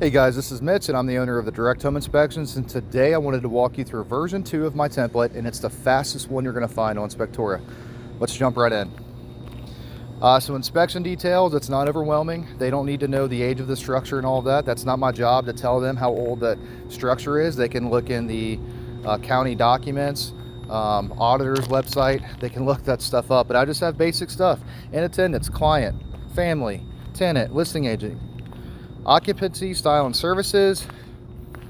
Hey guys, this is Mitch and I'm the owner of the Direct Home Inspections, and today I wanted to walk you through version 2 of my template, and it's the fastest one you're going to find on Spectora. Let's jump right in. So inspection details, it's not overwhelming. They don't need to know the age of the structure and all of that. That's not my job to tell them how old that structure is. They can look in the county documents, auditor's website. They can look that stuff up, but I just have basic stuff: in attendance, client, family, tenant, listing agent, occupancy, style, and services.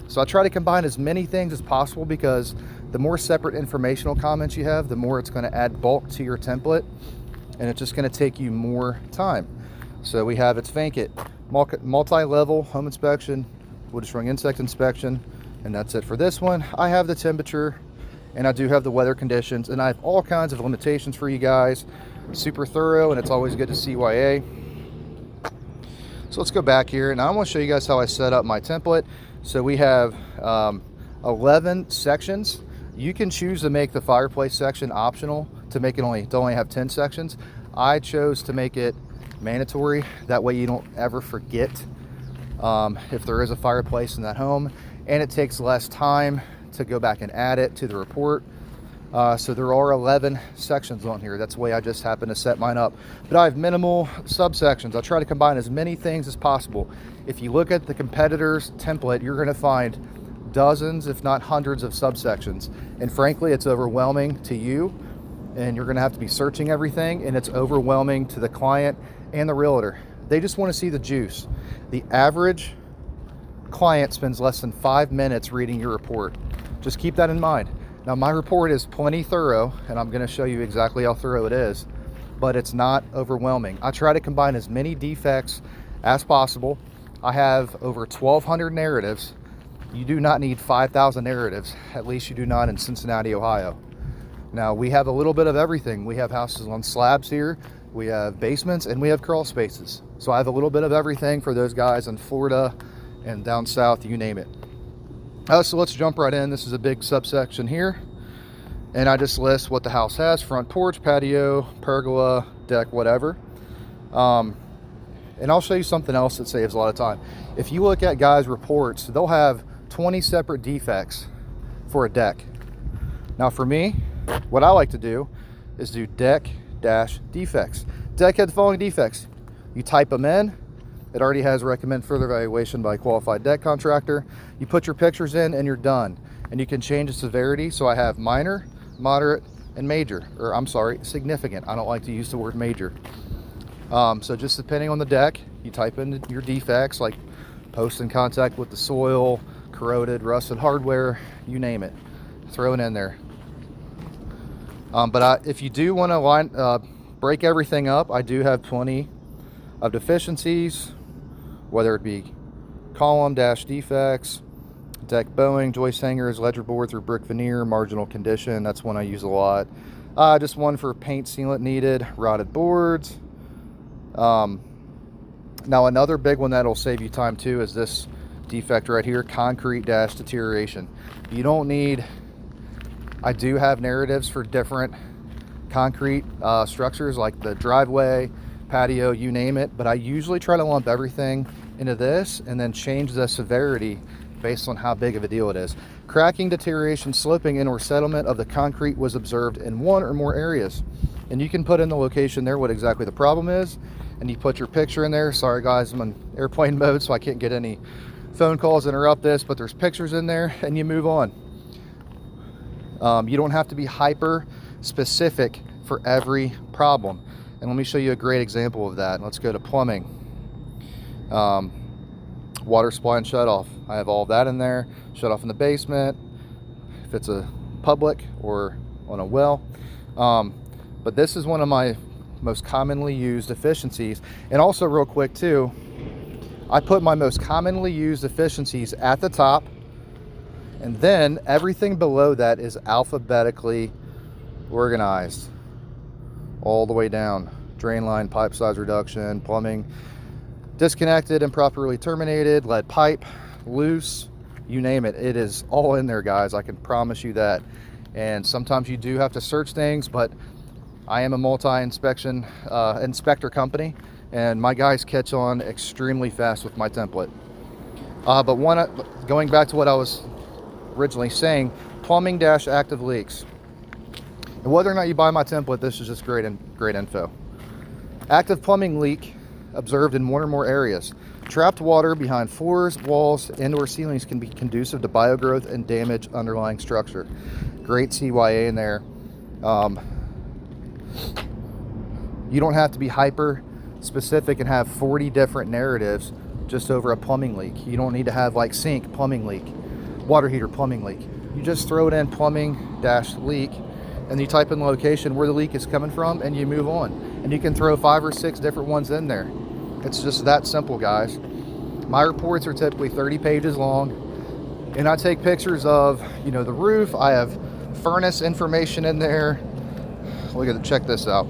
So I try to combine as many things as possible, because the more separate informational comments you have, the more it's going to add bulk to your template, and it's just going to take you more time. So we have it's vacant, multi-level home inspection, wood string insect inspection, and that's it for this one. I have the temperature, and I do have the weather conditions, and I have all kinds of limitations for you guys. Super thorough, and it's always good to CYA. So let's go back here, and I want to show you guys how I set up my template. So we have 11 sections. You can choose to make the fireplace section optional to make it only have 10 sections. I chose to make it mandatory. That way you don't ever forget if there is a fireplace in that home, and it takes less time to go back and add it to the report. So there are 11 sections on here. That's the way I just happen to set mine up. But I have minimal subsections. I try to combine as many things as possible. If you look at the competitor's template, you're going to find dozens, if not hundreds, of subsections. And frankly, it's overwhelming to you, and you're going to have to be searching everything, and it's overwhelming to the client and the realtor. They just want to see the juice. The average client spends less than 5 minutes reading your report. Just keep that in mind. Now, my report is plenty thorough, and I'm going to show you exactly how thorough it is, but it's not overwhelming. I try to combine as many defects as possible. I have over 1,200 narratives. You do not need 5,000 narratives. At least you do not in Cincinnati, Ohio. Now, we have a little bit of everything. We have houses on slabs here, we have basements, and we have crawl spaces. So I have a little bit of everything for those guys in Florida and down south, you name it. So let's jump right in. This is a big subsection here, and I just list what the house has: front porch, patio, pergola, deck, whatever. And I'll show you something else that saves a lot of time. If you look at guys' reports, they'll have 20 separate defects for a deck. Now for me, what I like to do is do deck-defects. Deck had the following defects. You type them in. It already has recommend further evaluation by a qualified deck contractor. You put your pictures in and you're done. And you can change the severity. So I have minor, moderate, and major. Or I'm sorry, significant. I don't like to use the word major. So just depending on the deck, you type in your defects, like post in contact with the soil, corroded, rusted hardware, you name it. Throw it in there. If you do want to break everything up, I do have plenty of deficiencies, whether it be column dash defects, deck bowing, joist hangers, ledger board through brick veneer, marginal condition. That's one I use a lot. Just one for paint sealant needed, rotted boards. Now another big one that'll save you time too is this defect right here: concrete dash deterioration. You don't need, I do have narratives for different concrete structures like the driveway, patio, you name it, but I usually try to lump everything into this and then change the severity based on how big of a deal it is. Cracking, deterioration, sloping, and or settlement of the concrete was observed in one or more areas. And you can put in the location there what exactly the problem is, and you put your picture in there. Sorry guys, I'm on airplane mode, so I can't get any phone calls to interrupt this, but there's pictures in there, and you move on. You don't have to be hyper specific for every problem. And let me show you a great example of that. Let's go to plumbing. Water supply and shut off. I have all of that in there. Shut off in the basement, if it's a public or on a well. But this is one of my most commonly used deficiencies. And also real quick too, I put my most commonly used deficiencies at the top, and then everything below that is alphabetically organized all the way down. Drain line, pipe size reduction, plumbing disconnected, improperly terminated, lead pipe loose, you name it. It is all in there, guys. I can promise you that. And sometimes you do have to search things, but I am a multi-inspection inspector company, and my guys catch on extremely fast with my template. But going back to what I was originally saying, plumbing dash active leaks. And whether or not you buy my template, this is just great info. Active plumbing leak observed in one or more areas. Trapped water behind floors, walls, and/or ceilings can be conducive to biogrowth and damage underlying structure. Great CYA in there. You don't have to be hyper specific and have 40 different narratives just over a plumbing leak. You don't need to have like sink plumbing leak, water heater plumbing leak. You just throw it in plumbing dash leak, and you type in the location where the leak is coming from, and you move on. And you can throw 5 or 6 different ones in there. It's just that simple, guys. My reports are typically 30 pages long, and I take pictures of, you know, the roof. I have furnace information in there. Look at it, check this out.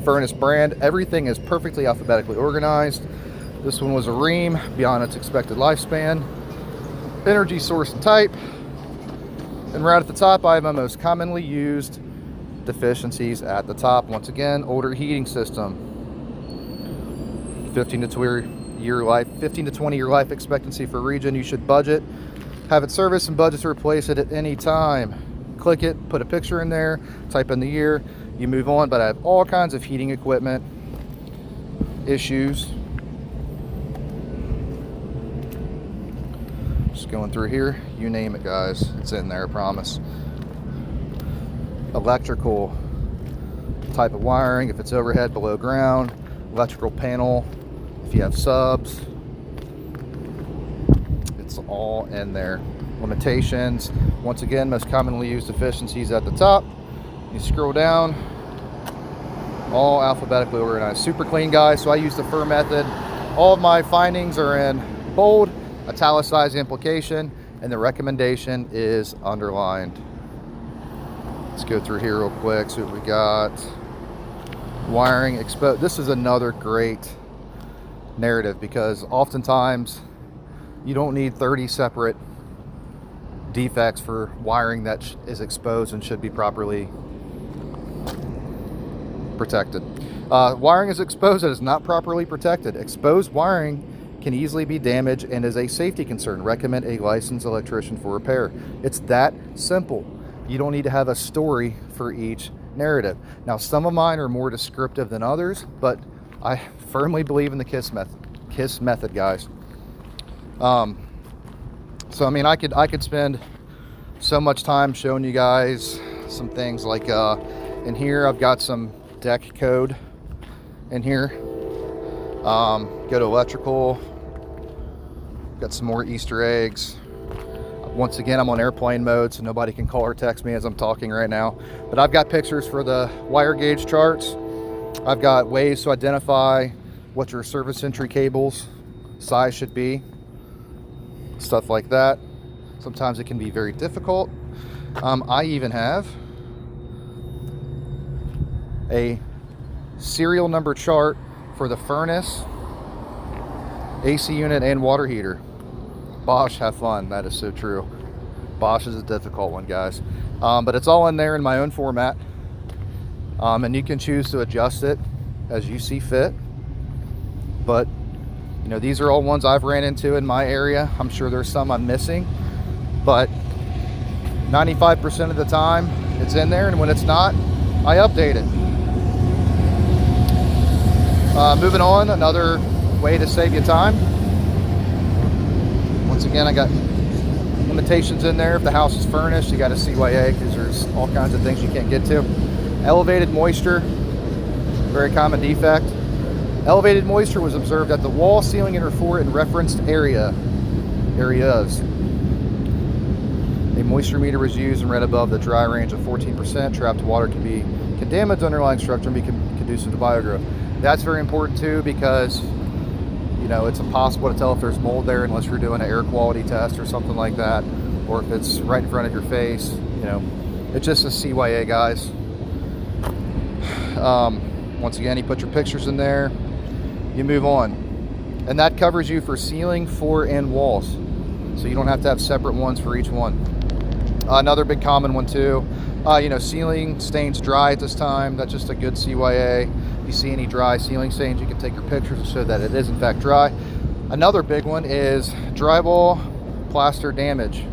Furnace brand, everything is perfectly alphabetically organized. This one was a ream beyond its expected lifespan. Energy source and type. And right at the top, I have my most commonly used deficiencies at the top. Once again, older heating system. 15 to 20 year life expectancy for region. You should budget, have it serviced, and budget to replace it at any time. Click it, put a picture in there, type in the year, you move on. But I have all kinds of heating equipment issues. Just going through here, you name it, guys, it's in there, I promise. Electrical type of wiring, if it's overhead, below ground. Electrical panel, if you have subs, it's all in there. Limitations, once again, most commonly used deficiencies at the top. You scroll down, all alphabetically organized. Super clean, guys, so I use the FIR method. All of my findings are in bold, italicized implication, and the recommendation is underlined. Let's go through here real quick, see what we got. Wiring exposed. This is another great narrative, because oftentimes you don't need 30 separate defects for wiring that is exposed and should be properly protected. Wiring is exposed that is not properly protected. Exposed wiring can easily be damaged and is a safety concern. Recommend a licensed electrician for repair. It's that simple. You don't need to have a story for each narrative. Now, some of mine are more descriptive than others, but I firmly believe in the KISS method, guys. So I mean, I could spend so much time showing you guys some things like in here I've got some deck code in here. Go to electrical, got some more Easter eggs. Once again, I'm on airplane mode, so nobody can call or text me as I'm talking right now. But I've got pictures for the wire gauge charts. I've got ways to identify what your service entry cables size should be, stuff like that. Sometimes it can be very difficult. I even have a serial number chart for the furnace, AC unit, and water heater. Bosch, have fun. That is so true. Bosch is a difficult one, guys. But it's all in there in my own format. And you can choose to adjust it as you see fit. But, you know, these are all ones I've ran into in my area. I'm sure there's some I'm missing. But 95% of the time, it's in there. And when it's not, I update it. Moving on, another way to save you time. Once again, I got limitations in there. If the house is furnished, you got a CYA, because there's all kinds of things you can't get to. Elevated moisture, very common defect. Elevated moisture was observed at the wall, ceiling, and or floor in referenced areas. A moisture meter was used and read above the dry range of 14%. Trapped water can damage underlying structure and be conducive to biogrowth. That's very important too, because you know, it's impossible to tell if there's mold there unless you're doing an air quality test or something like that, or if it's right in front of your face. You know, it's just a CYA, guys. Once again, you put your pictures in there, you move on, and that covers you for ceiling, floor, and walls, so you don't have to have separate ones for each one. Another big common one too, you know, ceiling stains dry at this time. That's just a good CYA. If you see any dry ceiling stains, you can take your pictures and show that it is in fact dry. Another big one is drywall plaster damage.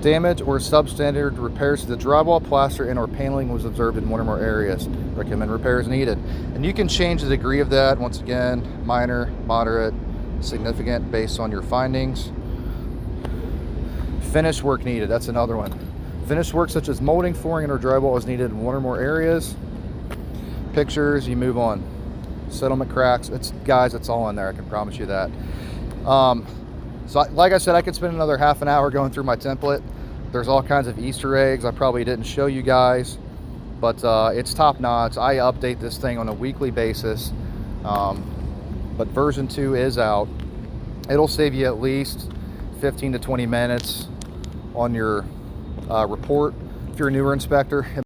Damage or substandard repairs to the drywall, plaster, and or paneling was observed in one or more areas. Recommend repairs needed. And you can change the degree of that, once again, minor, moderate, significant, based on your findings. Finish work needed, that's another one. Finished work such as molding, flooring, or drywall is needed in one or more areas. Pictures, you move on. Settlement cracks, guys, it's all in there, I can promise you that. So like I said, I could spend another half an hour going through my template. There's all kinds of Easter eggs I probably didn't show you guys, but it's top notch. I update this thing on a weekly basis, but version 2 is out. It'll save you at least 15 to 20 minutes on your report if you're a newer inspector.